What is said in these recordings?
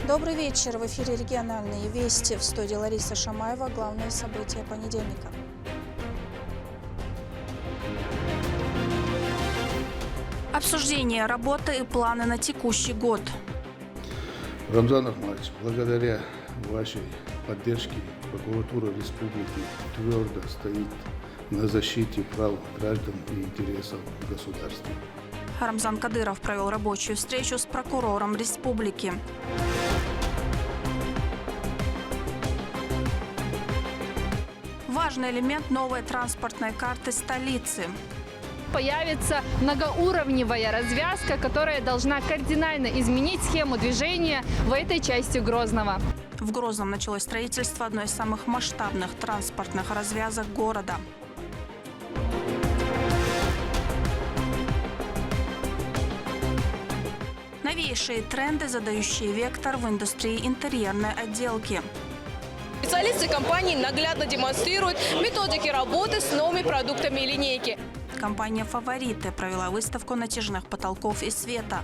Добрый вечер. В эфире региональные вести. В студии Лариса Шамаева. Главные события понедельника. Обсуждение работы и планы на текущий год. Рамзан Ахматович, благодаря вашей поддержке прокуратура республики твердо стоит на защите прав граждан и интересов государства. Рамзан Кадыров провел рабочую встречу с прокурором республики. Важный элемент новой транспортной карты столицы. Появится многоуровневая развязка, которая должна кардинально изменить схему движения в этой части Грозного. В Грозном началось строительство одной из самых масштабных транспортных развязок города. Новейшие тренды, задающие вектор в индустрии интерьерной отделки. Специалисты компании наглядно демонстрируют методики работы с новыми продуктами линейки. Компания «Фавориты» провела выставку натяжных потолков и света.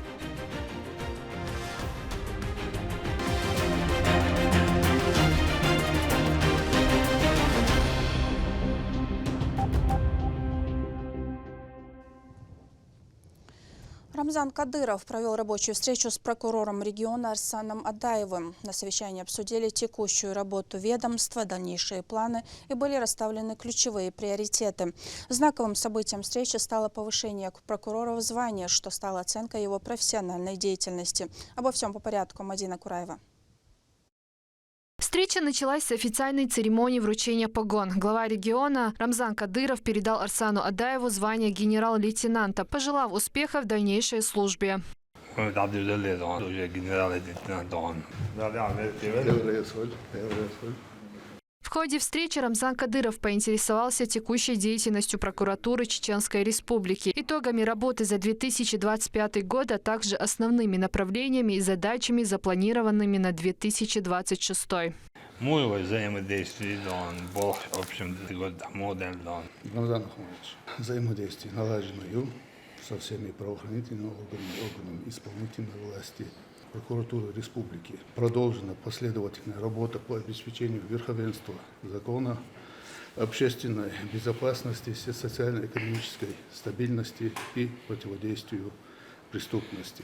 Рамзан Кадыров провел рабочую встречу с прокурором региона Арсаном Адаевым. На совещании обсудили текущую работу ведомства, дальнейшие планы и были расставлены ключевые приоритеты. Знаковым событием встречи стало повышение к прокурору в звание, что стало оценкой его профессиональной деятельности. Обо всем по порядку. Мадина Кураева. Встреча началась с официальной церемонии вручения погон. Глава региона Рамзан Кадыров передал Арсану Адаеву звание генерал-лейтенанта, пожелав успеха в дальнейшей службе. В ходе встречи Рамзан Кадыров поинтересовался текущей деятельностью прокуратуры Чеченской Республики, итогами работы за 2025 год, а также основными направлениями и задачами, запланированными на 2026. Мы взаимодействие был общем Рамзан Ахматович, взаимодействие налажено со всеми правоохранительными органами исполнительной власти. Прокуратуры республики продолжена последовательная работа по обеспечению верховенства закона, общественной безопасности, социально-экономической стабильности и противодействию преступности.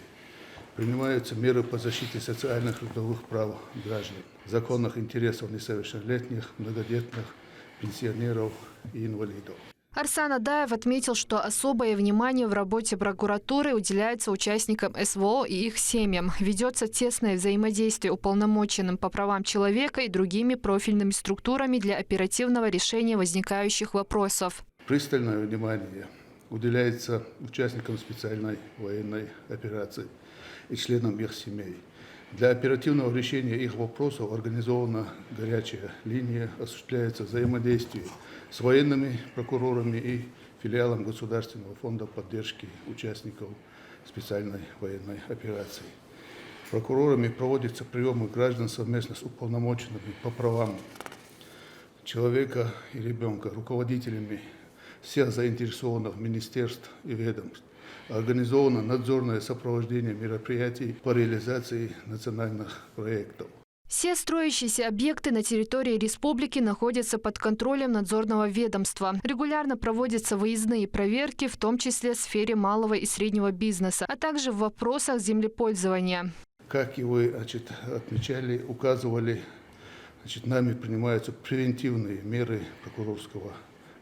Принимаются меры по защите социальных и трудовых прав граждан, законных интересов несовершеннолетних, многодетных, пенсионеров и инвалидов. Арсан Адаев отметил, что особое внимание в работе прокуратуры уделяется участникам СВО и их семьям. Ведется тесное взаимодействие уполномоченным по правам человека и другими профильными структурами для оперативного решения возникающих вопросов. Пристальное внимание уделяется участникам специальной военной операции и членам их семей. Для оперативного решения их вопросов организована горячая линия, осуществляется взаимодействие с военными прокурорами и филиалом Государственного фонда поддержки участников специальной военной операции. Прокурорами проводятся приемы граждан совместно с уполномоченными по правам человека и ребенка, руководителями всех заинтересованных министерств и ведомств. Организовано надзорное сопровождение мероприятий по реализации национальных проектов. Все строящиеся объекты на территории республики находятся под контролем надзорного ведомства. Регулярно проводятся выездные проверки, в том числе в сфере малого и среднего бизнеса, а также в вопросах землепользования. Как и вы отмечали, указывали, нами принимаются превентивные меры прокурорского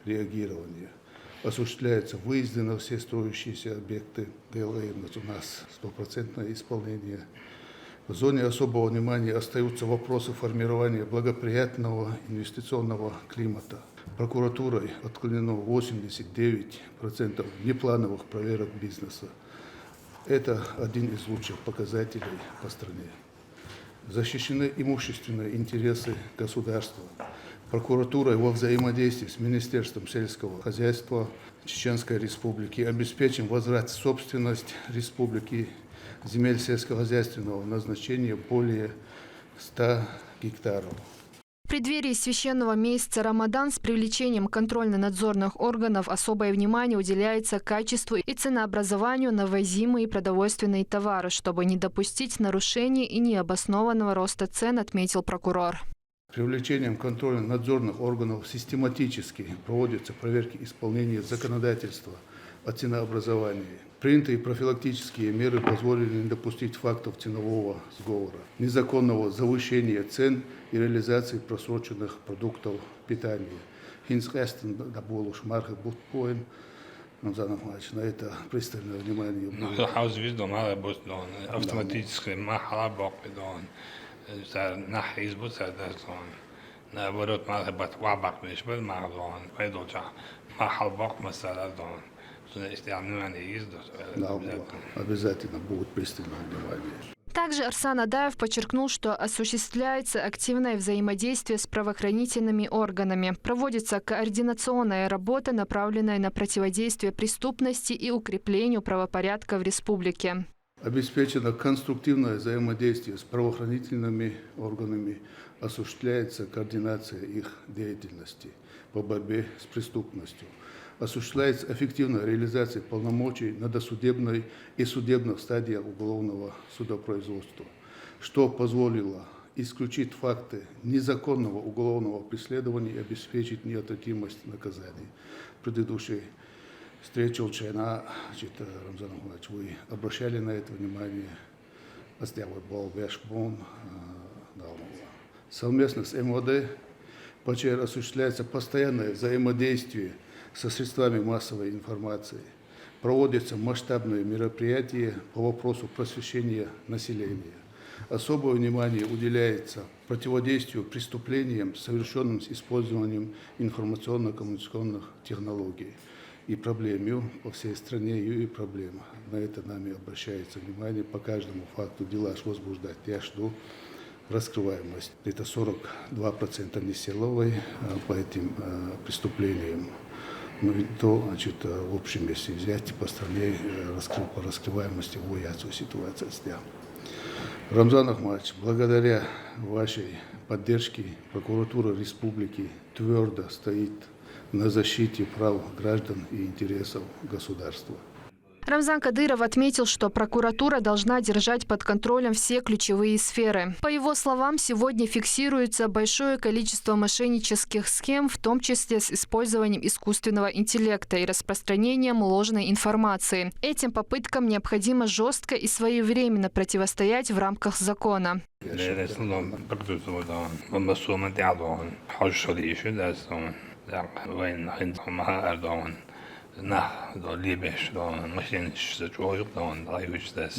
реагирования. Осуществляются выезды на все строящиеся объекты ДЛР. У нас стопроцентное исполнение. В зоне особого внимания остаются вопросы формирования благоприятного инвестиционного климата. Прокуратурой отклонено 89% неплановых проверок бизнеса. Это один из лучших показателей по стране. Защищены имущественные интересы государства. Прокуратурой во взаимодействии с Министерством сельского хозяйства Чеченской Республики обеспечен возврат в собственность республики земель сельскохозяйственного назначения более 100 гектаров. В преддверии священного месяца Рамадан с привлечением контрольно-надзорных органов особое внимание уделяется качеству и ценообразованию на ввозимые продовольственные товары, чтобы не допустить нарушений и необоснованного роста цен, отметил прокурор. Привлечением контрольно-надзорных органов систематически проводятся проверки исполнения законодательства о ценообразовании. Принятые профилактические меры позволили не допустить фактов ценового сговора, незаконного завышения цен и реализации просроченных продуктов питания. На это пристальное внимание. Автоматически نح يزبط سردستان نبرد مرحبت وابق میشبل مردان پیدوچه محل باق مسئله دان سونه استعمال يزدو. Обязательно будет пристальное внимание. Также Арсан Адаев подчеркнул, что осуществляется активное взаимодействие с правоохранительными органами. Проводится координационная работа, направленная на противодействие преступности и укреплению правопорядка в республике. Обеспечено конструктивное взаимодействие с правоохранительными органами, осуществляется координация их деятельности по борьбе с преступностью, осуществляется эффективная реализация полномочий на досудебной и судебных стадиях уголовного судопроизводства, что позволило исключить факты незаконного уголовного преследования и обеспечить неотвратимость наказаний. Предыдущий встреча Рамзан Ахматович, вы обращали на это внимание. Совместно с МВД ПЧР осуществляется постоянное взаимодействие со средствами массовой информации. Проводятся масштабные мероприятия по вопросу просвещения населения. Особое внимание уделяется противодействию преступлениям, совершенным с использованием информационно-коммуникационных технологий. И проблеме по всей стране и проблема. На это нами обращается внимание по каждому факту дела возбуждать. Я жду раскрываемость. Это 42% несиловой по этим преступлениям. Ну и то, значит, в общем, если взять по стране по раскрываемости боятся ситуация. Рамзан Ахматович, благодаря вашей поддержке прокуратура республики твердо стоит на защите прав граждан и интересов государства. Рамзан Кадыров отметил, что прокуратура должна держать под контролем все ключевые сферы. По его словам, сегодня фиксируется большое количество мошеннических схем, в том числе с использованием искусственного интеллекта и распространением ложной информации. Этим попыткам необходимо жестко и своевременно противостоять в рамках закона. Nah, då libes då maskin så då drives det.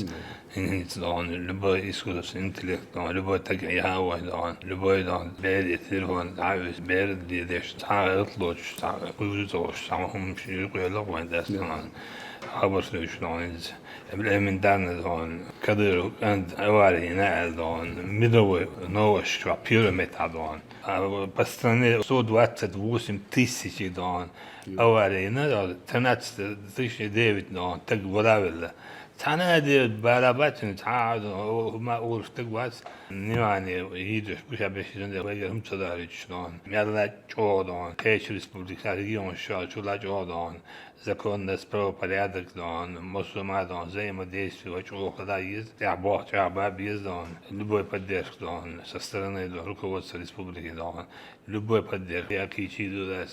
Inget då любой искусственный интеллект, любой так я då любой då väldigt telefon drives väldigt det så låts så samma skulle gå det så arbetslösheten من دارنا دون كدر عند أوارينا دون مدوي نوش وبيراميد دون بستني صود واتد 8000 دون أوارينا دون تنات تيش ديفيد دون تقبل تنادي برابطن تعاد وما أورف تقواس نيواني يدش بشابه شيء ويجهم تدارج دون ميلا جودون كيش ريسبوبليكا ريجيون شو جودون законно правопорядок, мусульман, взаимодействие, очень когда есть, есть, любой поддержка со стороны руководства республики, любой поддержка, я кичи туда,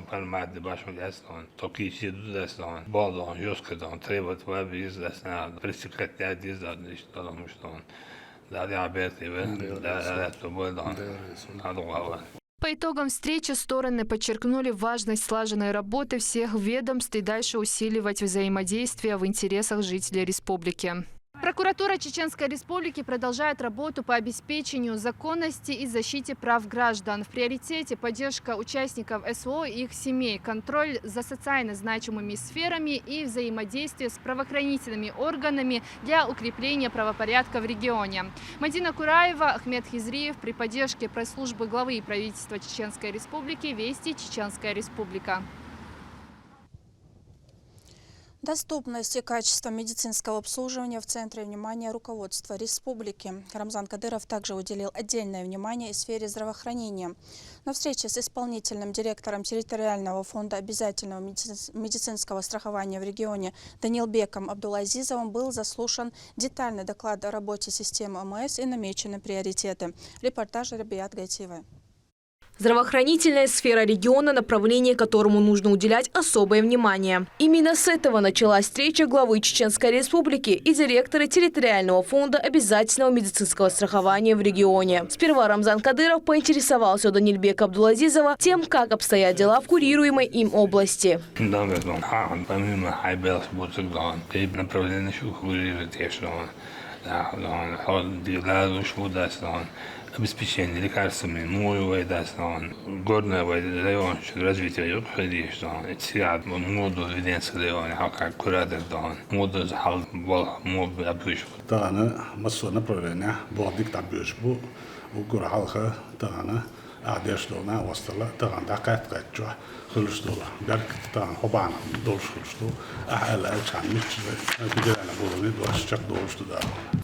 понимать, башму газ, то кичи туда, бол, жестко, требует ваби, есть, пресекать, есть, что да, я оберти, да, что будет, надо. По итогам встречи стороны подчеркнули важность слаженной работы всех ведомств и дальше усиливать взаимодействие в интересах жителей республики. Прокуратура Чеченской Республики продолжает работу по обеспечению законности и защите прав граждан. В приоритете поддержка участников СВО и их семей, контроль за социально значимыми сферами и взаимодействие с правоохранительными органами для укрепления правопорядка в регионе. Мадина Кураева, Ахмед Хизриев при поддержке пресс-службы главы и правительства Чеченской Республики «Вести Чеченская Республика». Доступность и качество медицинского обслуживания в центре внимания руководства республики. Рамзан Кадыров также уделил отдельное внимание и сфере здравоохранения. На встрече с исполнительным директором территориального фонда обязательного медицинского страхования в регионе Данилбеком Абдулазизовым был заслушан детальный доклад о работе системы ОМС и намечены приоритеты. Репортаж Рабиат Гайтиевой. Здравоохранительная сфера региона, направление которому нужно уделять особое внимание. Именно с этого началась встреча главы Чеченской Республики и директора территориального фонда обязательного медицинского страхования в регионе. Сперва Рамзан Кадыров поинтересовался у Данилбека Абдулазизова тем, как обстоят дела в курируемой им области. Обеспечение лекарствами, горное район, развитие сиат, моду Веденский район, как куратор, моду захал, моду обычно. Тана массо направления, бордик табюшбу, угур халха, тана, адешлона, остала, тана дакат качва, хлюштула, берк тан хобана, долшхлюшту, ахала чамич, бедерана болони, дуашчак долштуда.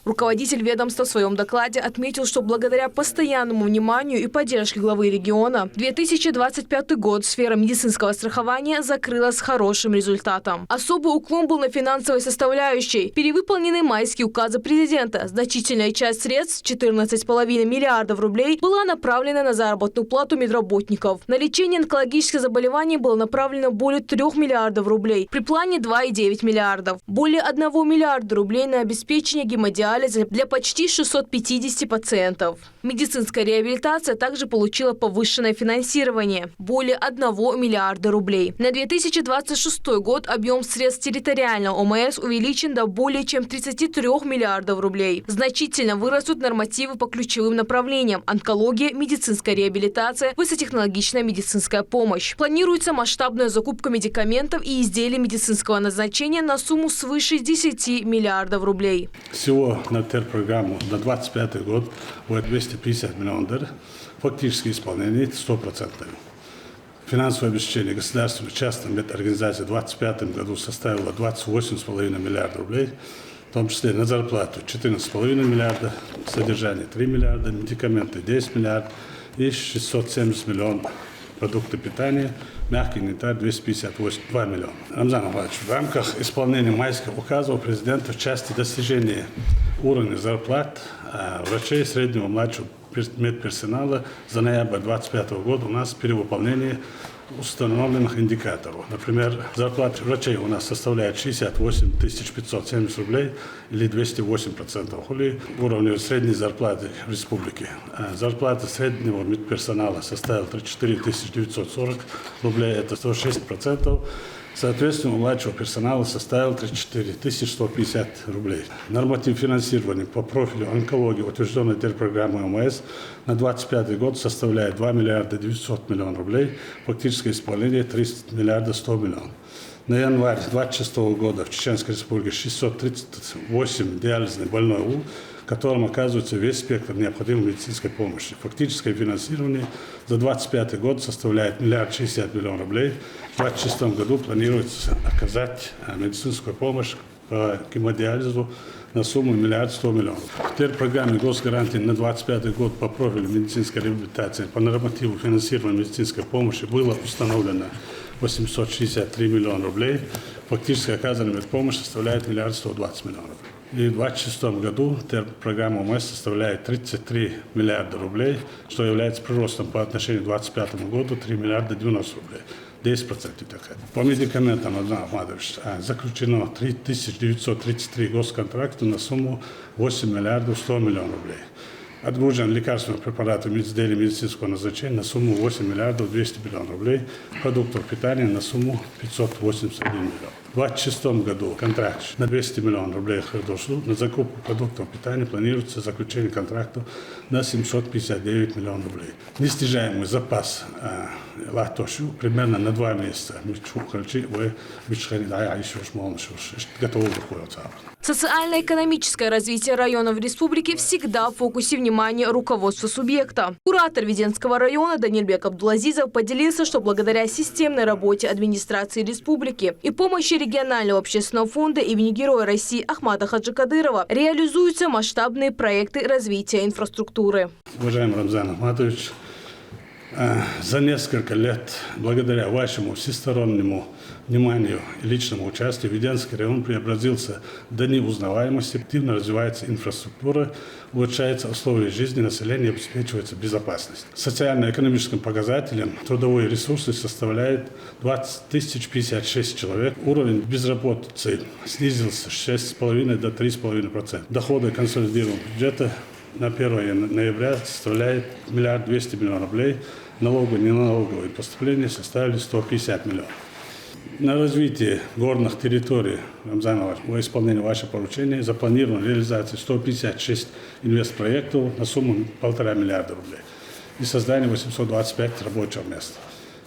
Руководитель ведомства в своем докладе отметил, что благодаря постоянному вниманию и поддержке главы региона 2025 год сфера медицинского страхования закрылась с хорошим результатом. Особый уклон был на финансовой составляющей. Перевыполнены майские указы президента. Значительная часть средств, 14,5 миллиардов рублей, была направлена на заработную плату медработников. На лечение онкологических заболеваний было направлено более 3 миллиардов рублей. При плане 2,9 миллиардов. Более 1 миллиарда рублей на обеспечение гемодиализа для почти 650 пациентов. Медицинская реабилитация также получила повышенное финансирование – более 1 миллиарда рублей. На 2026 год объем средств территориального ОМС увеличен до более чем 33 миллиардов рублей. Значительно вырастут нормативы по ключевым направлениям – онкология, медицинская реабилитация, высокотехнологичная медицинская помощь. Планируется масштабная закупка медикаментов и изделий медицинского назначения на сумму свыше 10 миллиардов рублей. Всего на программу на 2025 год будет 250 миллионов долларов. Фактически исполнение 100%. Финансовое обеспечение государственной частной медорганизации в 2025 году составило 28,5 миллиарда рублей, в том числе на зарплату 14,5 миллиарда, содержание 3 миллиарда, медикаменты 10 миллиардов и 670 миллионов продукты питания, мягкий инвентарь 252 миллиона. Рамзан Ахмадович, в рамках исполнения майских указов президента в части достижения уровня зарплат врачей среднего и младшего медперсонала за ноябрь 2025 года у нас перевыполнение установленных индикаторов. Например, зарплата врачей у нас составляет 68 570 рублей или 208%. Или уровня средней зарплаты в республике. Зарплата среднего медперсонала составила 34 940 рублей, это 106%. Соответственно, у младшего персонала составил 34 150 рублей. Норматив финансирования по профилю онкологии, утвержденной программой ОМС, на 2025 год составляет 2 миллиарда 900 миллионов рублей, фактическое исполнение 30 миллиарда 100 миллионов. На январь 2026 года в Чеченской Республике 638 диализных больной УЛ, которым оказывается весь спектр необходимой медицинской помощи. Фактическое финансирование за 2025 год составляет 1 миллиард 60 миллионов рублей. В 2026 году планируется оказать медицинскую помощь по гемодиализу на сумму 1 миллиард 100 миллионов. В программе госгарантии на 2025 год по профилю медицинской реабилитации по нормативу финансирования медицинской помощи было установлено 863 миллиона рублей. Фактически оказанная медпомощь составляет 1 миллиард 120 миллионов. И в 2026 году программа ОМС составляет 33 миллиарда рублей, что является приростом по отношению к 2025 году 3 миллиарда 90 рублей. 10% такая. По медикаментам, Рамзан Ахмадович, заключено 3933 госконтракта на сумму 8 миллиардов 100 миллионов рублей. Отгружен лекарственных препаратов и изделий медицинского назначения на сумму 8 миллиардов 200 миллионов рублей, продуктов питания на сумму 581 миллион. В 2026 году контракт на 200 миллионов рублей дошло. На закупку продуктов питания планируется заключение контрактов на 759 миллионов рублей. Нестяжаемый запас латошу примерно на 2 месяца. Готовы выходить. Социально-экономическое развитие районов республики всегда в фокусе внимания руководства субъекта. Куратор Веденского района Данилбек Абдулазизов поделился, что благодаря системной работе администрации республики и помощи регионального общественного фонда имени Героя России Ахмата Хаджикадырова реализуются масштабные проекты развития инфраструктуры. Уважаемый Рамзан Ахматович, за несколько лет, благодаря вашему всестороннему вниманию и личному участию, Веденский район преобразился до неузнаваемости, активно развивается инфраструктура, улучшаются условия жизни населения, обеспечивается безопасность. Социально-экономическим показателем трудовые ресурсы составляют 20 056 человек. Уровень безработицы снизился с 6,5 до 3,5%. Доходы консолидированного бюджета на 1 ноября составляет 1 200 000 000 рублей. Налоговые и неналоговые поступления составили 150 миллионов. На развитие горных территорий, Рамзан Иванович, во исполнении вашего поручения запланирована реализация 156 инвестпроектов на сумму 1,5 миллиарда рублей и создание 825 рабочих мест.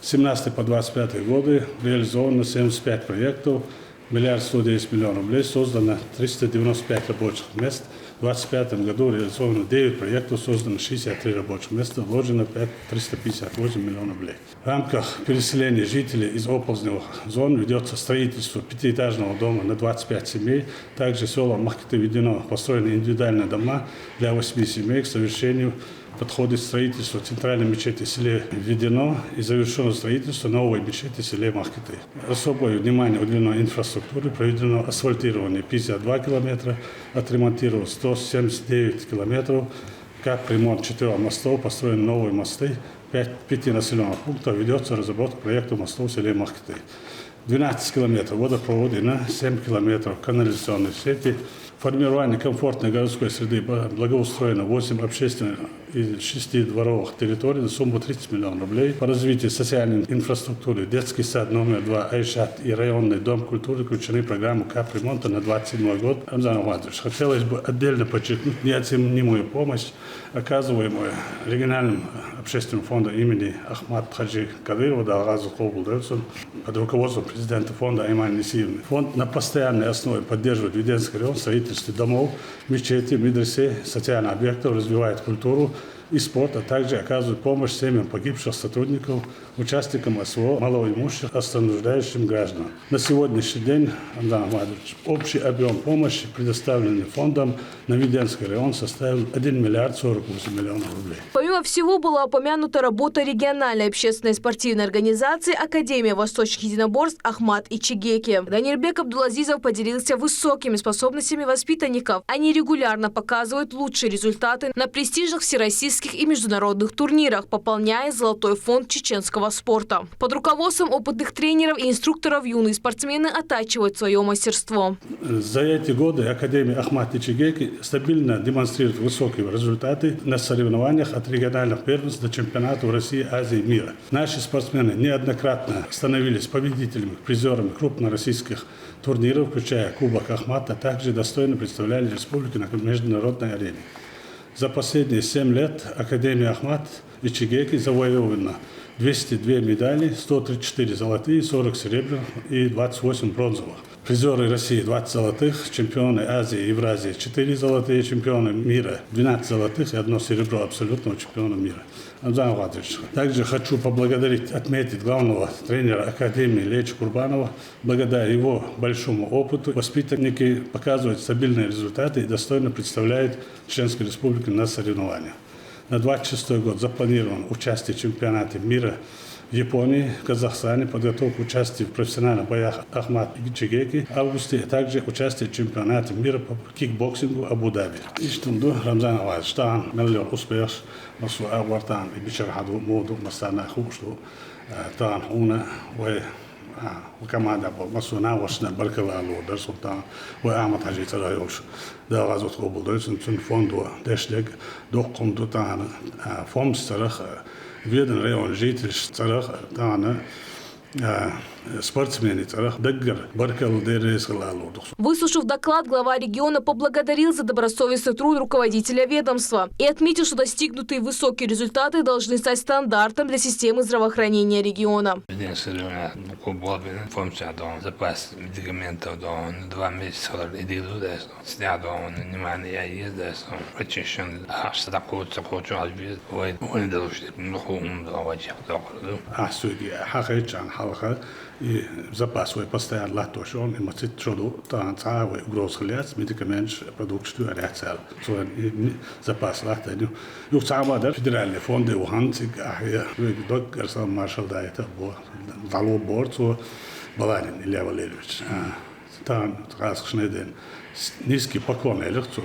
С 17 по 25 годы реализовано 75 проектов, 1 110 000 000 рублей, создано 395 рабочих мест. В 2025 году реализовано 9 проектов, создано 63 рабочих места, вложено 358 миллионов рублей. В рамках переселения жителей из оползневых зон ведется строительство пятиэтажного дома на 25 семей. Также в село Махкиты-Ведено построены индивидуальные дома для 8 семей. К совершению подходит строительство центральной мечети в селе Ведено и завершено строительство новой мечети в селе Махкиты. Особое внимание уделено инфраструктуре, проведено асфальтирование 52 километра, отремонтировано 179 километров, капремонт 4 мостов, построены новые мосты, 5 населенных пунктов, ведется разработка проекта мостов в селе Махкиты. 12 километров водопровода, 7 километров канализационной сети, формирование комфортной городской среды, благоустроено 8 общественных и 6 дворовых территорий на сумму 30 миллионов рублей. По развитию социальной инфраструктуры детский сад номер 2 Айшат и районный дом культуры включены в программу капремонта на 2027 год. Рамзан Ахматович, хотелось бы отдельно подчеркнуть неоценимую помощь, оказываемую региональным общественным фондом имени Ахмат Хаджи Кадырова Далгазу Кобулдельсон под руководством президента фонда Айман Несиевны. Фонд на постоянной основе поддерживает Веденский район, строительство домов, мечети, медресе, социальных объектов, развивает культуру и спорт, а также оказывает помощь семьям погибших сотрудников, участникам СВО, малоимущих, нуждающим гражданам. На сегодняшний день, Рамзан Ахматович, общий объем помощи, предоставленный фондом на Веденский район, составил 1 миллиард 48 миллионов рублей. Помимо всего была упомянута работа региональной общественной спортивной организации Академия восточных единоборств Ахмат и Чигеки. Данирбек Абдулазизов поделился высокими способностями воспитанников. Они регулярно показывают лучшие результаты на престижных всероссийских и международных турнирах, пополняя золотой фонд чеченского спорта. Под руководством опытных тренеров и инструкторов юные спортсмены оттачивают свое мастерство. За эти годы Академия Ахмат и Чигеки стабильно демонстрирует высокие результаты на соревнованиях от региональных первенств до чемпионатов России, Азии и мира. Наши спортсмены неоднократно становились победителями, призерами крупных российских турниров, включая Кубок Ахмата, также достойно представляли республику на международной арене. За последние 7 лет Академия Ахмат и Чигеки завоевана 202 медали, 134 золотые, 40 серебряных и 28 бронзовых. Призеры России 20 золотых, чемпионы Азии и Евразии 4 золотые, чемпионы мира 12 золотых и 1 серебро абсолютного чемпиона мира. Рамзан Ахматович, также хочу поблагодарить, отметить главного тренера Академии Лечи Курбанова. Благодаря его большому опыту воспитанники показывают стабильные результаты и достойно представляют Чеченскую республику на соревнованиях. На 2026 год запланировано участие в чемпионате мира в Японии, в Казахстане, подготовку участия в профессиональных боях Ахмат и Чигеки в августе, а также участие в чемпионате мира по кикбоксингу Абу-Даби. Иштунду Рамзан Ахматович, штан, миллион успех, масу авартан и бичархаду моду масана хушту, тан уна, وكمان مسونا وشنا بركة على درسون وأعمل حاجة ترى يوش ده غازوت قبول درسون تون فوندو دشلك دوقم دو تانا فومس ترخ فيدن ريون جيتش ترخ تانا спортсмены даггар баркал дерес халалу. Выслушав доклад, глава региона поблагодарил за добросовестный труд руководителя ведомства и отметил, что достигнутые высокие результаты должны стать стандартом для системы здравоохранения региона. Запас медикаментов 2 месяца очищен халха и запас свой постоянно латошон и мацит чоду тан цавы угрозхлец медикамент продукцию рецел so запас латаню юг цамада федеральные фонды у хантик я доктор сам маршал да это бо дало борт so баланин Илья Валерьевич тан расшнеден низкий поклон электро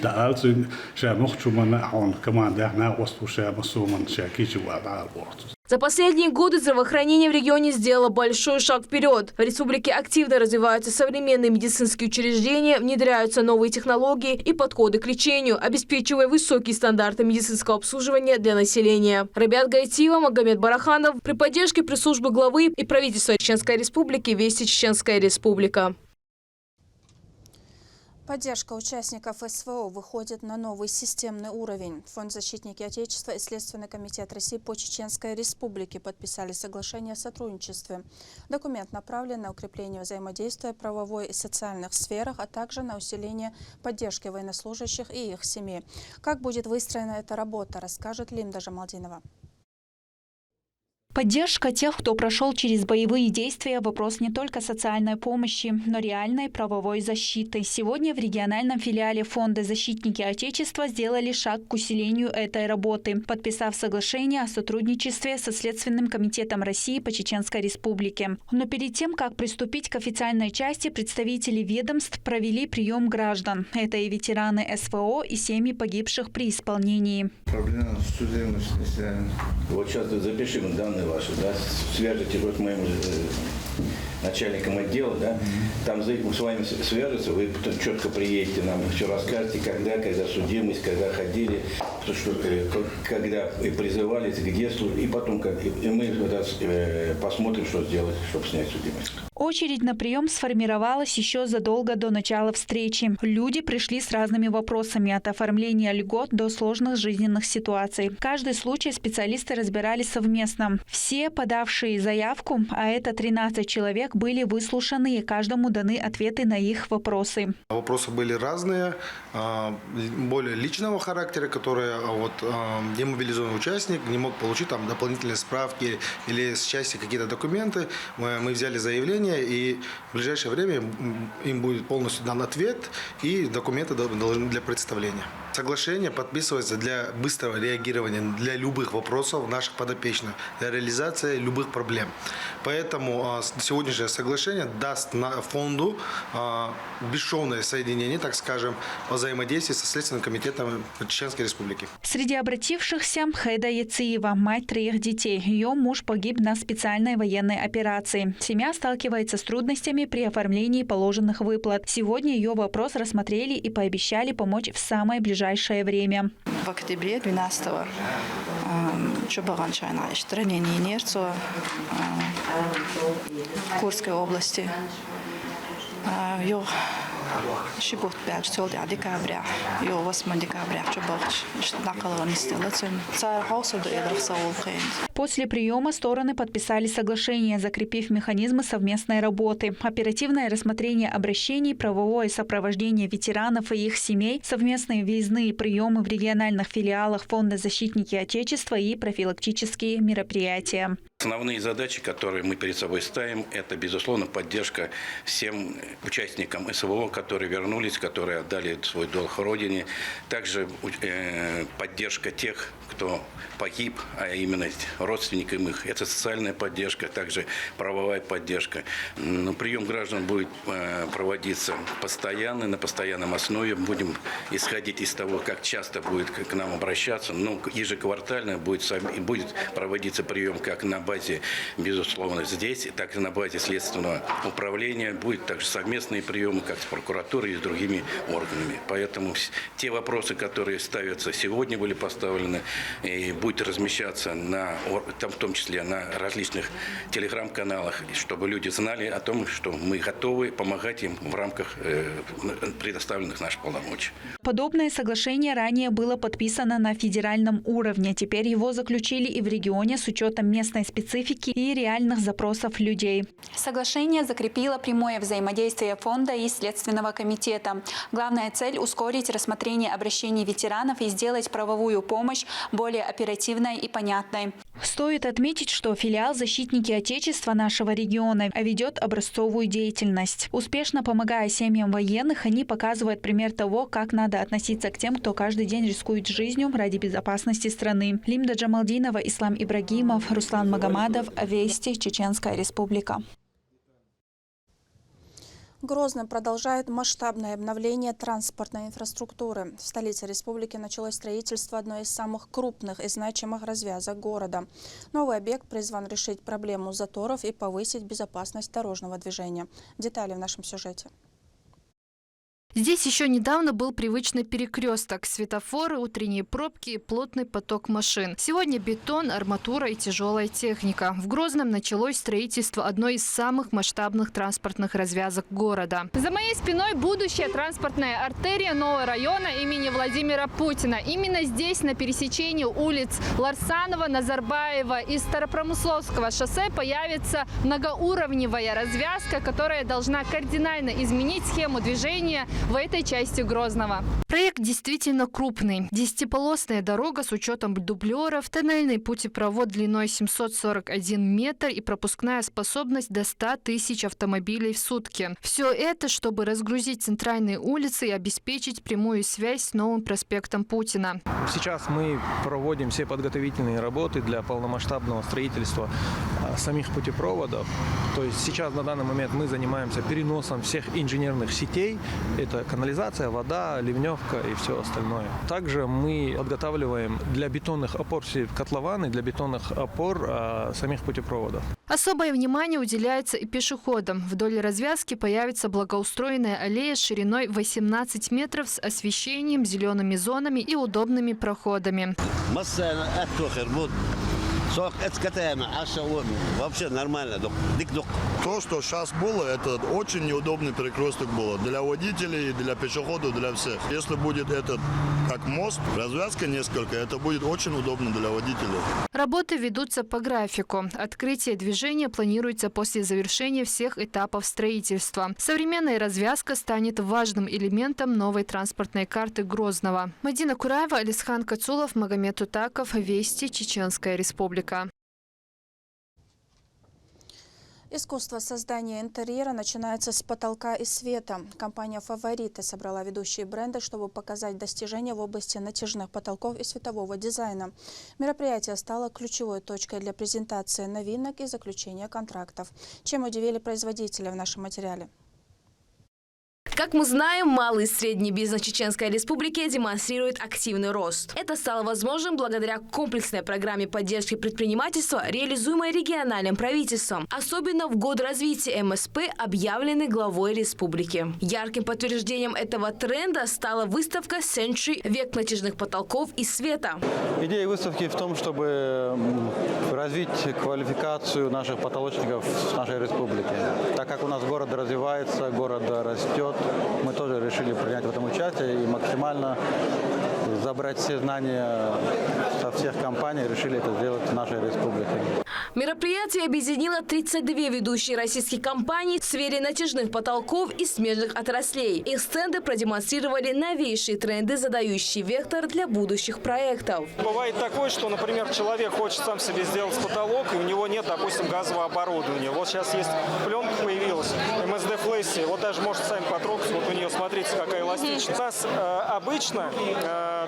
да also я мохчу мана он команда на остуше масуман шакичу да борт. За последние годы здравоохранение в регионе сделало большой шаг вперед. В республике активно развиваются современные медицинские учреждения, внедряются новые технологии и подходы к лечению, обеспечивая высокие стандарты медицинского обслуживания для населения. Рабиат Гайтиева, Магомед Бараханов при поддержке пресс-службы главы и правительства Чеченской Республики «Вести Чеченская Республика». Поддержка участников СВО выходит на новый системный уровень. Фонд «Защитники Отечества» и Следственный комитет России по Чеченской Республике подписали соглашение о сотрудничестве. Документ направлен на укрепление взаимодействия в правовой и социальных сферах, а также на усиление поддержки военнослужащих и их семей. Как будет выстроена эта работа, расскажет Линда Жамалдинова. Поддержка тех, кто прошел через боевые действия – вопрос не только социальной помощи, но реальной правовой защиты. Сегодня в региональном филиале Фонда «Защитники Отечества» сделали шаг к усилению этой работы, подписав соглашение о сотрудничестве со Следственным комитетом России по Чеченской Республике. Но перед тем, как приступить к официальной части, представители ведомств провели прием граждан. Это и ветераны СВО, и семьи погибших при исполнении. Проблема судебности. Вот сейчас запишем данные ваши, да, свяжите с моим начальником отдела, да, там с вами свяжется, вы потом четко приедете, нам все расскажете, когда судимость, когда ходили, когда призывались, где служили, и потом и мы посмотрим, что сделать, чтобы снять судимость. Очередь на прием сформировалась еще задолго до начала встречи. Люди пришли с разными вопросами, от оформления льгот до сложных жизненных ситуаций. Каждый случай специалисты разбирали совместно. Все подавшие заявку, а это 13 человек, были выслушаны и каждому даны ответы на их вопросы. Вопросы были разные, более личного характера, которые демобилизованный участник не мог получить там дополнительные справки или с части какие-то документы. Мы взяли заявление, и в ближайшее время им будет полностью дан ответ и документы должны для представления. Соглашение подписывается для быстрого реагирования для любых вопросов наших подопечных, для реализации любых проблем. Поэтому сегодняшнее соглашение даст фонду бесшовное соединение, так скажем, о взаимодействии со Следственным комитетом Чеченской Республики. Среди обратившихся Хайда Яциева, мать 3 детей. Ее муж погиб на специальной военной операции. Семья сталкивается с трудностями при оформлении положенных выплат. Сегодня ее вопрос рассмотрели и пообещали помочь в самое ближайшее время. В октябре 12-го ранение инерцию в Курской области. Шибут 5 декабря, 8 декабря, После приема стороны подписали соглашение, закрепив механизмы совместной работы. Оперативное рассмотрение обращений, правовое сопровождение ветеранов и их семей, совместные выездные приемы в региональных филиалах Фонда «Защитники Отечества» и профилактические мероприятия. Основные задачи, которые мы перед собой ставим, это, безусловно, поддержка всем участникам СВО, которые вернулись, которые отдали свой долг Родине. Также поддержка тех, кто погиб, а именно родственникам их. Это социальная поддержка, также правовая поддержка. Но прием граждан будет проводиться постоянно, на постоянном основе. Будем исходить из того, как часто будет к нам обращаться. Но ежеквартально будет проводиться прием как на базе, безусловно, здесь, так и на базе Следственного управления. Будет также совместные приемы, как с прокуратурой и с другими органами. Поэтому те вопросы, которые ставятся сегодня, были поставлены, и будет размещаться в том числе на различных телеграм-каналах, чтобы люди знали о том, что мы готовы помогать им в рамках предоставленных наших полномочий. Подобное соглашение ранее было подписано на федеральном уровне. Теперь его заключили и в регионе с учетом местной специфики специфики и реальных запросов людей. Соглашение закрепило прямое взаимодействие фонда и Следственного комитета. Главная цель – ускорить рассмотрение обращений ветеранов и сделать правовую помощь более оперативной и понятной. Стоит отметить, что филиал «Защитники Отечества» нашего региона ведет образцовую деятельность. Успешно помогая семьям военных, они показывают пример того, как надо относиться к тем, кто каждый день рискует жизнью ради безопасности страны. Лимда Джамалдинова, Ислам Ибрагимов, Руслан Магомадов, Вести, Чеченская Республика. Грозный продолжает масштабное обновление транспортной инфраструктуры. В столице республики началось строительство одной из самых крупных и значимых развязок города. Новый объект призван решить проблему заторов и повысить безопасность дорожного движения. Детали в нашем сюжете. Здесь еще недавно был привычный перекресток, светофоры, утренние пробки и плотный поток машин. Сегодня бетон, арматура и тяжелая техника. В Грозном началось строительство одной из самых масштабных транспортных развязок города. За моей спиной будущая транспортная артерия нового района имени Владимира Путина. Именно здесь, на пересечении улиц Ларсанова, Назарбаева и Старопромысловского шоссе, появится многоуровневая развязка, которая должна кардинально изменить схему движения в этой части Грозного. Проект действительно крупный. 10-полосная дорога с учетом дублеров, тоннельный путепровод длиной 741 метр и пропускная способность до 100 тысяч автомобилей в сутки. Все это, чтобы разгрузить центральные улицы и обеспечить прямую связь с новым проспектом Путина. Сейчас мы проводим все подготовительные работы для полномасштабного строительства самих путепроводов. То есть сейчас на данный момент мы занимаемся переносом всех инженерных сетей. Это канализация, вода, ливневка и все остальное. Также мы подготавливаем для бетонных опор все котлованы, для бетонных опор самих путепроводов. Особое внимание уделяется и пешеходам. Вдоль развязки появится благоустроенная аллея шириной 18 метров с освещением, зелеными зонами и удобными проходами. Вообще нормально. То, что сейчас было, это очень неудобный перекресток было. Для водителей, для пешеходов, для всех. Если будет этот как мост, развязка несколько, это будет очень удобно для водителей. Работы ведутся по графику. Открытие движения планируется после завершения всех этапов строительства. Современная развязка станет важным элементом новой транспортной карты Грозного. Мадина Кураева, Алисхан Кацулов, Магомед Утаков, Вести, Чеченская Республика. Искусство создания интерьера начинается с потолка и света. Компания «Фавориты» собрала ведущие бренды, чтобы показать достижения в области натяжных потолков и светового дизайна. Мероприятие стало ключевой точкой для презентации новинок и заключения контрактов. Чем удивили производители в нашем материале? Как мы знаем, малый и средний бизнес Чеченской Республики демонстрирует активный рост. Это стало возможным благодаря комплексной программе поддержки предпринимательства, реализуемой региональным правительством, особенно в год развития МСП, объявленный главой республики. Ярким подтверждением этого тренда стала выставка Century «Век натяжных потолков и света». Идея выставки в том, чтобы развить квалификацию наших потолочников в нашей республике. Так как у нас город развивается, город растет, мы тоже решили принять в этом участие и максимально забрать все знания со всех компаний, решили это сделать в нашей республике. Мероприятие объединило 32 ведущие российские компании в сфере натяжных потолков и смежных отраслей. Их стенды продемонстрировали новейшие тренды, задающие вектор для будущих проектов. Бывает такое, что, например, человек хочет сам себе сделать потолок, и у него нет, допустим, газового оборудования. Вот сейчас есть пленка появилась, MSD Flashy. Вот даже можете сами потрогать, вот у нее, смотрите, какая эластичная. У нас обычно,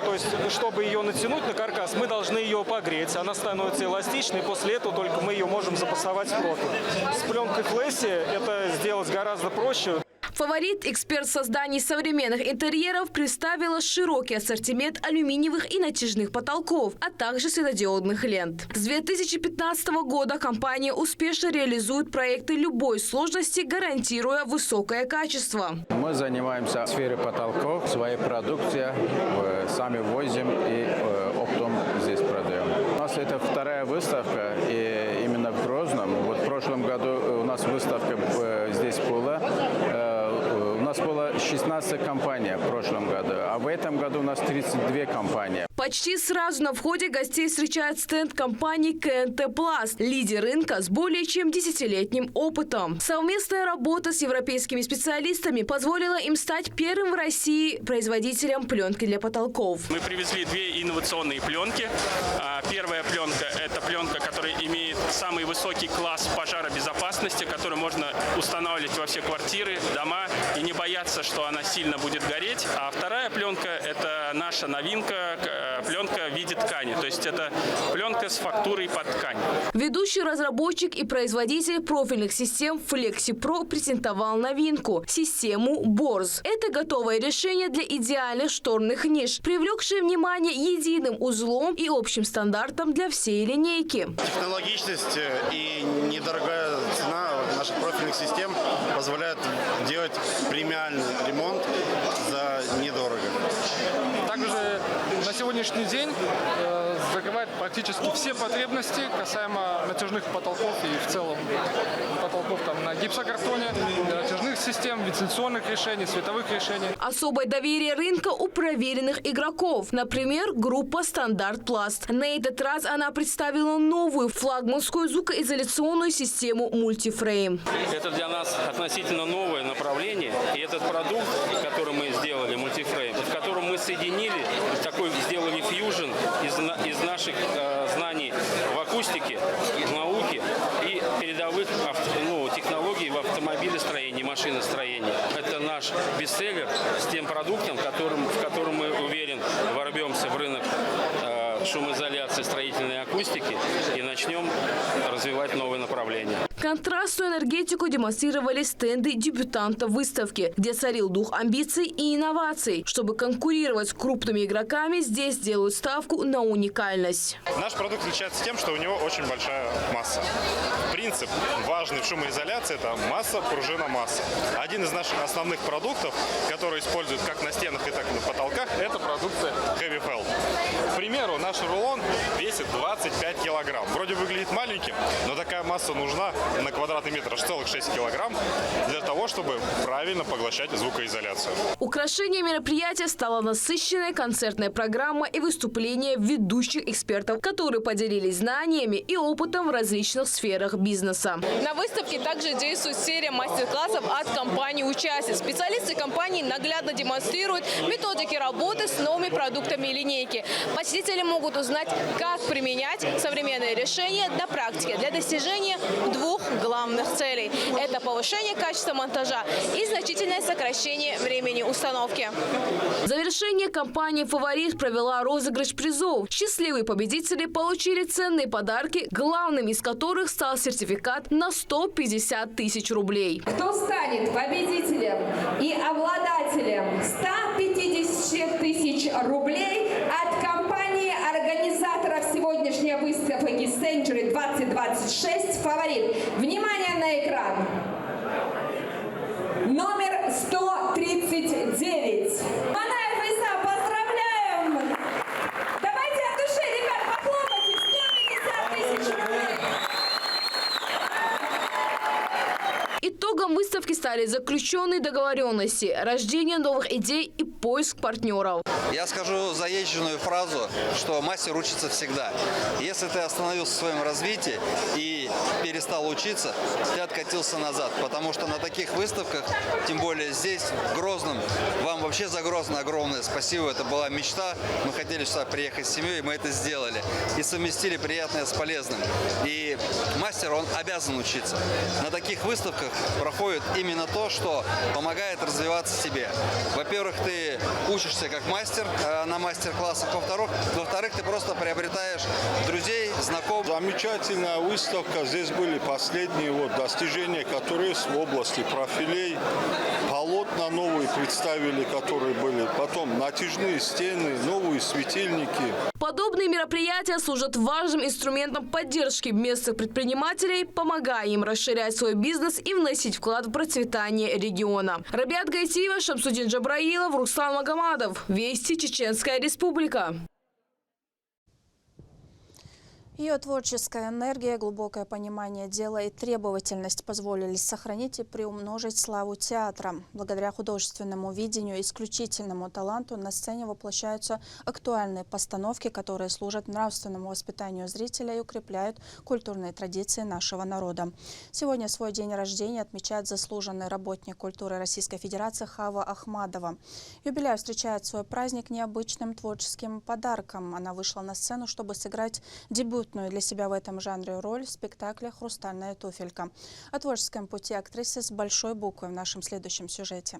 то есть, чтобы ее натянуть на каркас, мы должны ее погреть. Она становится эластичной, и после этого только мы ее можем запасовать в профиль. С пленкой Flashy это сделать гораздо проще. «Фаворит», эксперт в создании современных интерьеров, представила широкий ассортимент алюминиевых и натяжных потолков, а также светодиодных лент. С 2015 года компания успешно реализует проекты любой сложности, гарантируя высокое качество. Мы занимаемся в сфере потолков, своей продукцией, сами возим и оптом здесь продаем. У нас это вторая выставка, и именно в Грозном. Вот в прошлом году у нас выставка здесь была. У нас было 16 компаний в прошлом году, а в этом году у нас 32 компании. Почти сразу на входе гостей встречает стенд компании КНТ Пласт, лидер рынка с более чем 10-летним опытом. Совместная работа с европейскими специалистами позволила им стать первым в России производителем пленки для потолков. Мы привезли две инновационные пленки. Первая пленка – это пленка, которая имеет самый высокий класс пожаробезопасности, которую можно устанавливать во все квартиры, дома и не бояться, что она сильно будет гореть. А вторая пленка – это наша новинка, пленка в виде ткани. То есть это пленка с фактурой под ткань. Ведущий разработчик и производитель профильных систем FlexiPro презентовал новинку – систему Борз. Это готовое решение для идеальных шторных ниш, привлекшее внимание единым узлом и общим стандартом для всей линейки. Технологичность и недорогая цена наших профильных систем позволяет делать премиальный ремонт за недорого. Также на сегодняшний день закрывает практически все потребности касаемо натяжных потолков и в целом потолков там, на гипсокартоне, натяжных систем, вентиляционных решений, световых решений. Особое доверие рынка у проверенных игроков. Например, группа «Стандарт Пласт». На этот раз она представила новую флагманскую звукоизоляционную систему «Мультифрейм». Это для нас относительно новое направление. И этот продукт, который мы сделали, «Мультифрейм», в котором мы соединили, сделали фьюжн из наших знаний в акустике, в науке и передовых технологий в автомобилестроении, машиностроении. Это наш бестселлер с тем продуктом, в котором мы, уверен, ворвемся в рынок шумоизоляции, строительной акустики и начнем развивать новые направления. Контрастную энергетику демонстрировали стенды дебютантов выставки, где царил дух амбиций и инноваций. Чтобы конкурировать с крупными игроками, здесь делают ставку на уникальность. Наш продукт отличается тем, что у него очень большая масса. Принцип важный в шумоизоляции – это масса, пружина, масса. Один из наших основных продуктов, который используют как на стенах, и так и на потолках, это продукция Heavy Felt. К примеру, наш рулон весит 25 килограмм. Вроде выглядит маленьким, но такая масса нужна на квадратный метр аж целых 6 килограмм для того, чтобы правильно поглощать звукоизоляцию. Украшением мероприятия стала насыщенная концертная программа и выступления ведущих экспертов, которые поделились знаниями и опытом в различных сферах бизнеса. На выставке также действует серия мастер-классов от компаний-участниц. Специалисты компании наглядно демонстрируют методики работы с новыми продуктами линейки. Посетители могут узнать, как применять современные решения на практике для достижения двух главных целей. Это повышение качества монтажа и значительное сокращение времени установки. В завершение компания «Фаворит» провела розыгрыш призов. Счастливые победители получили ценные подарки, главным из которых стал сертификат на 150 тысяч рублей. Кто станет победителем и обладателем 150 тысяч рублей от компании-организаторов сегодняшней выставки Century 2026 «Фаворит»? Внимание на экран. Номер 139. Манаев Иса, поздравляем! Давайте от души, ребят, похлопайте. 150 тысяч рублей. Итогом выставки стали заключенные договоренности, рождение новых идей и поиск партнеров. Я скажу заезженную фразу, что мастер учится всегда. Если ты остановился в своем развитии и перестал учиться, ты откатился назад. Потому что на таких выставках, тем более здесь, в Грозном, вам вообще за Грозно огромное спасибо. Это была мечта. Мы хотели сюда приехать с семьей, мы это сделали. И совместили приятное с полезным. И мастер, он обязан учиться. На таких выставках проходит именно то, что помогает развиваться себе. Во-первых, ты учишься как мастер на мастер-классах. Во-вторых, ты просто приобретаешь друзей, знакомых. Замечательная выставка. Здесь были последние достижения, которые есть в области профилей. Полотна новые представили, которые были. Потом натяжные стены, новые светильники. Подобные мероприятия служат важным инструментом поддержки местных предпринимателей, помогая им расширять свой бизнес и вносить вклад в процветание региона. Рабиат Гайтиева, Шамсудин Джабраилов, Руслан Магомадов. Вести, Чеченская Республика. Ее творческая энергия, глубокое понимание дела и требовательность позволили сохранить и приумножить славу театра. Благодаря художественному видению и исключительному таланту на сцене воплощаются актуальные постановки, которые служат нравственному воспитанию зрителя и укрепляют культурные традиции нашего народа. Сегодня свой день рождения отмечает заслуженный работник культуры Российской Федерации Хава Ахмадова. Юбиляр встречает свой праздник необычным творческим подарком. Она вышла на сцену, чтобы сыграть дебютную для себя в этом жанре роль в спектакле «Хрустальная туфелька». О творческом пути актрисы с большой буквы в нашем следующем сюжете.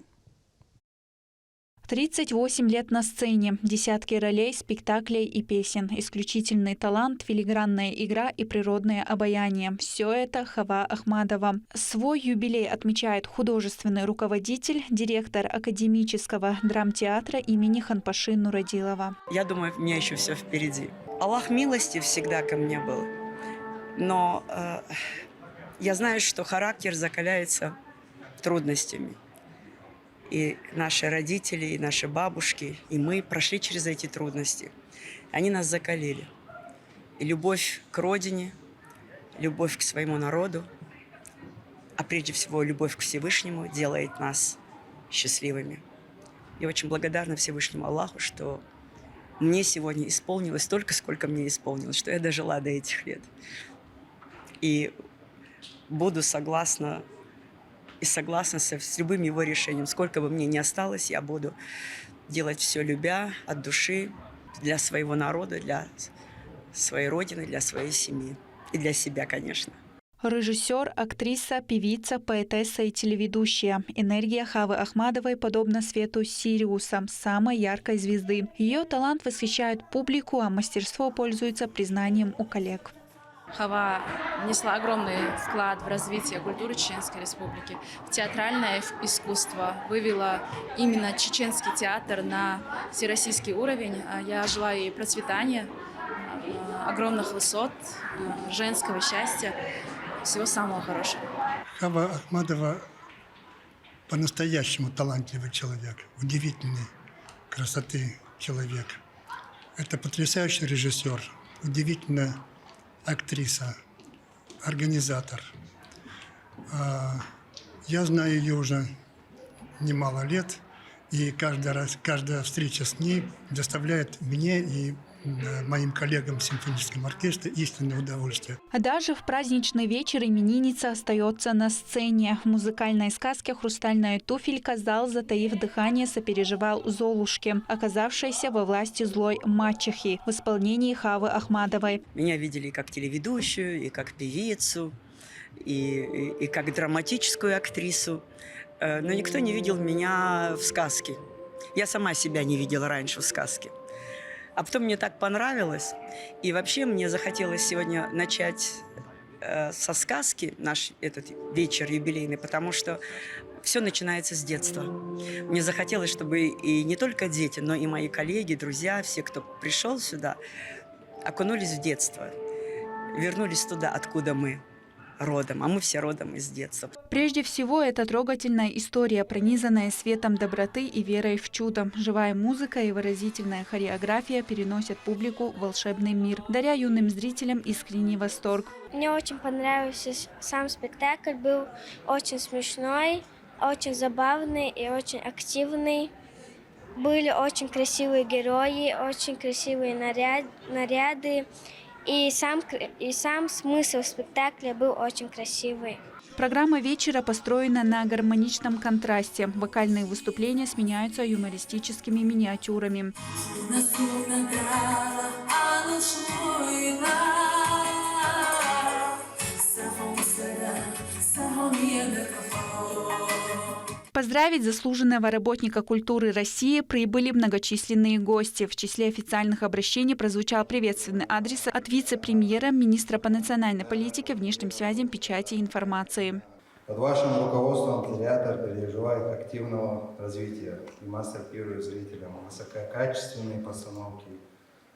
38 лет на сцене, десятки ролей, спектаклей и песен, исключительный талант, филигранная игра и природное обаяние. Все это Хава Ахмадова. Свой юбилей отмечает художественный руководитель, директор академического драмтеатра имени Ханпаши Нурадилова. Я думаю, у меня еще все впереди. Аллах милости всегда ко мне был. Но я знаю, что характер закаляется трудностями. И наши родители, и наши бабушки, и мы прошли через эти трудности. Они нас закалили. И любовь к родине, любовь к своему народу, а прежде всего любовь к Всевышнему делает нас счастливыми. Я очень благодарна Всевышнему Аллаху, что мне сегодня исполнилось столько, сколько мне исполнилось, что я дожила до этих лет. И буду согласна с любым его решением. Сколько бы мне ни осталось, я буду делать все, любя, от души, для своего народа, для своей родины, для своей семьи. И для себя, конечно. Режиссер, актриса, певица, поэтесса и телеведущая. Энергия Хавы Ахмадовой подобна свету Сириуса, самой яркой звезды. Ее талант восхищает публику, а мастерство пользуется признанием у коллег. Хава внесла огромный вклад в развитие культуры Чеченской Республики. В театральное искусство вывела именно чеченский театр на всероссийский уровень. Я желаю ей процветания, огромных высот, женского счастья, всего самого хорошего. Хава Ахмадова по-настоящему талантливый человек, удивительной красоты человек. Это потрясающий режиссер, удивительная актриса, организатор. Я знаю ее уже немало лет, и каждая встреча с ней доставляет мне и моим коллегам в симфоническом оркестре истинное удовольствие. А даже в праздничный вечер именинница остается на сцене. В музыкальной сказке «Хрустальная туфелька» зал, затаив дыхание, сопереживал Золушке, оказавшейся во власти злой мачехи, в исполнении Хавы Ахмадовой. Меня видели как телеведущую, и как певицу, и как драматическую актрису. Но никто не видел меня в сказке. Я сама себя не видела раньше в сказке. А потом мне так понравилось. И вообще мне захотелось сегодня начать со сказки, наш этот вечер юбилейный, потому что все начинается с детства. Мне захотелось, чтобы и не только дети, но и мои коллеги, друзья, все, кто пришел сюда, окунулись в детство, вернулись туда, откуда мы родом, а мы все родом из детства. Прежде всего, это трогательная история, пронизанная светом доброты и верой в чудо. Живая музыка и выразительная хореография переносят публику в волшебный мир, даря юным зрителям искренний восторг. Мне очень понравился сам спектакль, был очень смешной, очень забавный и очень активный. Были очень красивые герои, очень красивые наряды. И сам смысл спектакля был очень красивый. Программа вечера построена на гармоничном контрасте. Вокальные выступления сменяются юмористическими миниатюрами. Поздравить заслуженного работника культуры России прибыли многочисленные гости. В числе официальных обращений прозвучал приветственный адрес от вице-премьера, министра по национальной политике, внешним связям, печати и информации. Под вашим руководством театр переживает активного развития и масштабирует зрителям высококачественные постановки,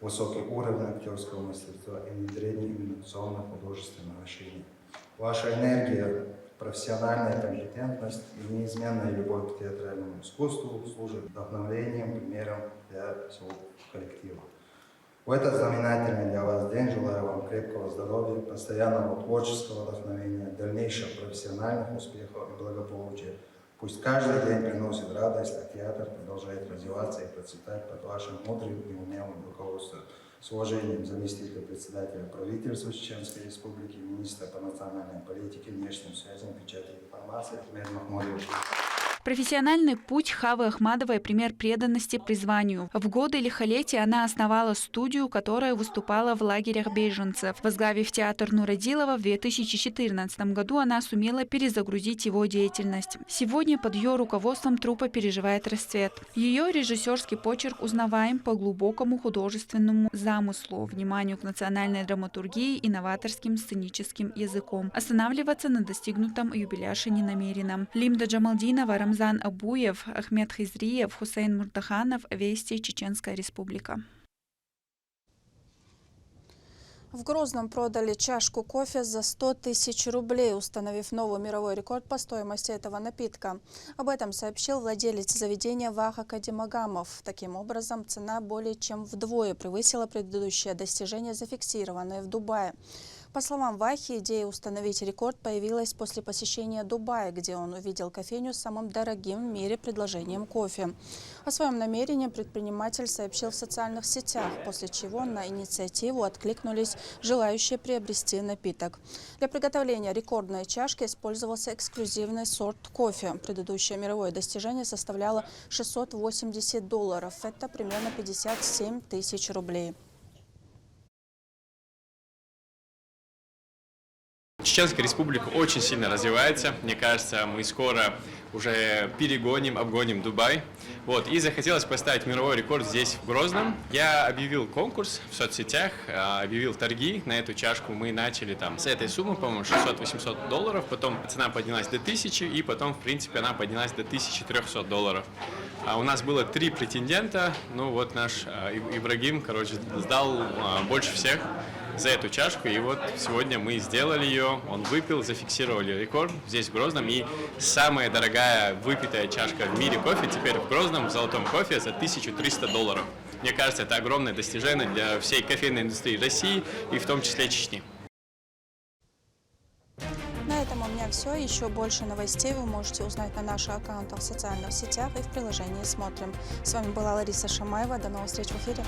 высокий уровень актерского мастерства и внедрение инновационно-художественного решения. Ваша энергия, профессиональная компетентность и неизменная любовь к театральному искусству служат вдохновением, примером для всего коллектива. В этот знаменательный для вас день желаю вам крепкого здоровья, постоянного творческого вдохновения, дальнейших профессиональных успехов и благополучия. Пусть каждый день приносит радость, а театр продолжает развиваться и процветать под вашим мудрым и умелым руководством. С уважением, заместитель председателя правительства Чеченской Республики, министра по национальной политике, внешним связям, печати и информации Ахмед Махмудович. Профессиональный путь Хавы Ахмадовой – пример преданности призванию. В годы лихолетия она основала студию, которая выступала в лагерях беженцев. Возглавив театр Нурадилова, в 2014 году она сумела перезагрузить его деятельность. Сегодня под ее руководством труппа переживает расцвет. Ее режиссерский почерк узнаваем по глубокому художественному замыслу, вниманию к национальной драматургии и новаторским сценическим языком. Останавливаться на достигнутом юбиляше не намерена. Лимда Джамалдинова, Рамзан Абуев, Ахмед Хизриев, Хусейн Муртаханов. Вести, Чеченская Республика. В Грозном продали чашку кофе за 100 тысяч рублей, установив новый мировой рекорд по стоимости этого напитка. Об этом сообщил владелец заведения Ваха Кадимагамов. Таким образом, цена более чем вдвое превысила предыдущее достижение, зафиксированное в Дубае. По словам Вахи, идея установить рекорд появилась после посещения Дубая, где он увидел кофейню с самым дорогим в мире предложением кофе. О своем намерении предприниматель сообщил в социальных сетях, после чего на инициативу откликнулись желающие приобрести напиток. Для приготовления рекордной чашки использовался эксклюзивный сорт кофе. Предыдущее мировое достижение составляло $680. Это примерно 57 тысяч рублей. Чеченская Республика очень сильно развивается. Мне кажется, мы скоро уже обгоним Дубай. И захотелось поставить мировой рекорд здесь, в Грозном. Я объявил конкурс в соцсетях, объявил торги. На эту чашку мы начали с этой суммы, по-моему, $600-800. Потом цена поднялась до 1000, и потом, в принципе, она поднялась до $1300. У нас было 3 претендента. Наш Ибрагим, сдал больше всех за эту чашку, и сегодня мы сделали ее, он выпил, зафиксировали рекорд здесь в Грозном, и самая дорогая выпитая чашка в мире кофе теперь в Грозном, в Золотом кофе, за $1300. Мне кажется, это огромное достижение для всей кофейной индустрии России и в том числе Чечни. На этом у меня все. Еще больше новостей вы можете узнать на наших аккаунтах в социальных сетях и в приложении «Смотрим». С вами была Лариса Шамаева. До новых встреч в эфире.